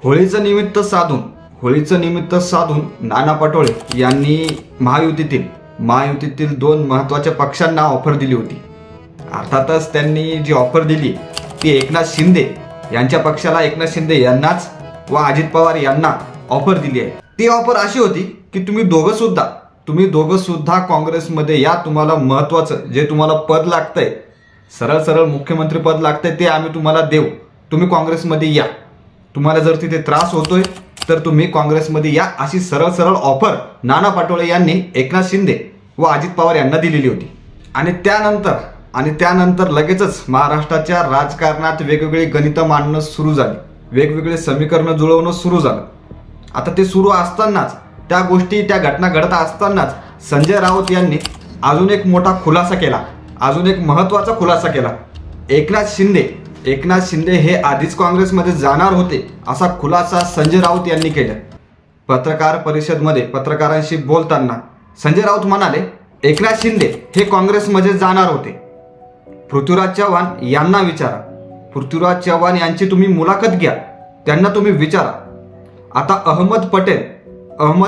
होळीचं निमित्त साधून नाना पटोळे यांनी महायुतीतील दोन महत्त्वाच्या पक्षांना ऑफर दिली होती। अर्थातच त्यांनी जी ऑफर दिली ती एकनाथ शिंदे यांच्या पक्षाला, एकनाथ शिंदे यांनाच व अजित पवार यांना ऑफर दिली आहे। ती ऑफर अशी होती की तुम्ही दोघं सुद्धा काँग्रेसमध्ये या, तुम्हाला महत्त्वाचं जे तुम्हाला पद लागतंय, सरळ मुख्यमंत्री पद लागतंय ते आम्ही तुम्हाला देऊ, तुम्ही काँग्रेसमध्ये या, तुम्हाला जर तिथे त्रास होतोय तर तुम्ही काँग्रेसमध्ये या, अशी सरळ ऑफर नाना पटोळे यांनी एकनाथ शिंदे व अजित पवार यांना दिलेली होती। आणि त्यानंतर लगेचच महाराष्ट्राच्या राजकारणात वेगवेगळी गणितं मांडणं सुरू झाली, वेगवेगळे समीकरणं जुळवणं सुरू झालं। आता ते सुरू असतानाच, त्या घटना घडत असतानाच संजय राऊत यांनी अजून एक मोठा खुलासा केला, अजून एक महत्त्वाचा खुलासा केला। एकनाथ शिंदे हे आधीच काँग्रेसमध्ये जाणार होते असा खुलासा संजय राऊत यांनी केला। पत्रकार परिषदेमध्ये पत्रकारांशी बोलताना संजय राऊत म्हणाले, एकनाथ शिंदे हे काँग्रेसमध्ये जाणार होते, पृथ्वीराज चव्हाण यांना विचारा, पृथ्वीराज चव्हाण यांची तुम्ही मुलाखत घ्या, त्यांना तुम्ही विचारा। आता अहमद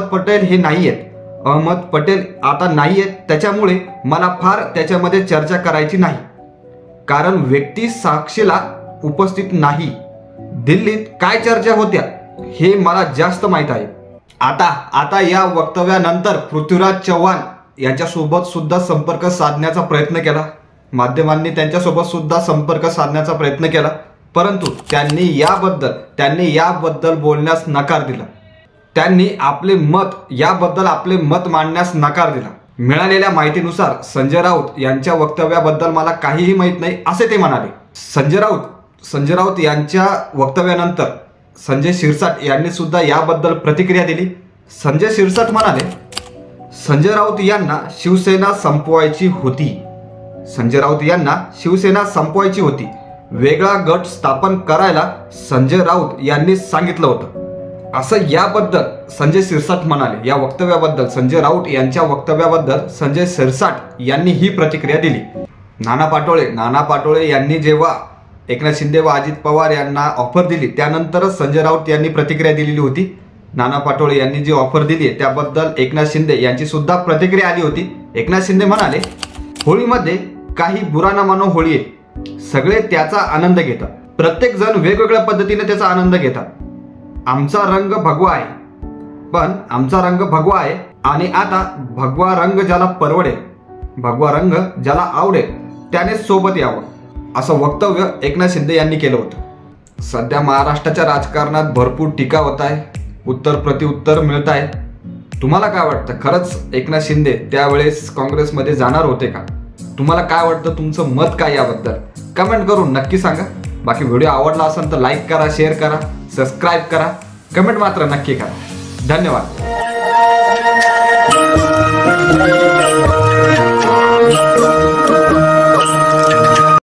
पटेल हे नाही आहेत, अहमद पटेल आता नाही आहेत, त्याच्यामुळे मला फार त्याच्यामध्ये चर्चा करायची नाही, कारण व्यक्ती साक्षीला उपस्थित नाही। दिल्लीत काय चर्चा होत्या हे मला जास्त माहित आहे। आता या वक्तव्यानंतर पृथ्वीराज चव्हाण यांच्यासोबत सुद्धा संपर्क साधण्याचा प्रयत्न केला, माध्यमांनी त्यांच्यासोबत सुद्धा संपर्क साधण्याचा प्रयत्न केला, परंतु त्यांनी याबद्दल बोलण्यास नकार दिला। त्यांनी आपले मत मांडण्यास नकार दिला। मिळालेल्या माहितीनुसार संजय राऊत यांच्या वक्तव्याबद्दल मला काहीही माहित नाही असे ते म्हणाले। संजय राऊत यांच्या वक्तव्यानंतर संजय शिरसाट यांनी सुद्धा याबद्दल प्रतिक्रिया दिली। संजय शिरसाट म्हणाले, संजय राऊत यांना शिवसेना संपवायची होती, वेगळा गट स्थापन करायला संजय राऊत यांनी सांगितलं होतं, असं याबद्दल संजय शिरसाट म्हणाले। या वक्तव्याबद्दल, संजय राऊत यांच्या वक्तव्याबद्दल संजय शिरसाट यांनी ही प्रतिक्रिया दिली। नाना पाटोळे यांनी जेव्हा एकनाथ शिंदे व अजित पवार यांना ऑफर दिली त्यानंतरच संजय राऊत यांनी प्रतिक्रिया दिलेली होती। नाना पाटोळे यांनी जी ऑफर दिली त्याबद्दल एकनाथ शिंदे यांची सुद्धा प्रतिक्रिया आली होती। एकनाथ शिंदे म्हणाले, होळीमध्ये काही बुरा न मानो होळी आहे, सगळे त्याचा आनंद घेतात, प्रत्येक जण वेगवेगळ्या पद्धतीने त्याचा आनंद घेतात। आमचा रंग भगवा आहे आणि आता भगवा रंग ज्याला परवडेल, भगवा रंग ज्याला आवडेल त्याने सोबत यावं, असं वक्तव्य एकनाथ शिंदे यांनी केलं होतं। सध्या महाराष्ट्राच्या राजकारणात भरपूर टीका होत आहे, उत्तर प्रत्युत्तर मिळत आहे। तुम्हाला काय वाटतं, खरंच एकनाथ शिंदे त्यावेळेस काँग्रेसमध्ये जाणार होते का? तुम्हाला काय वाटतं, तुमचं मत काय याबद्दल कमेंट करून नक्की सांगा। बाकी व्हिडिओ आवडला असेल तर लाईक करा, शेअर करा, सबस्क्राईब करा, कमेंट मात्र नक्की करा। धन्यवाद।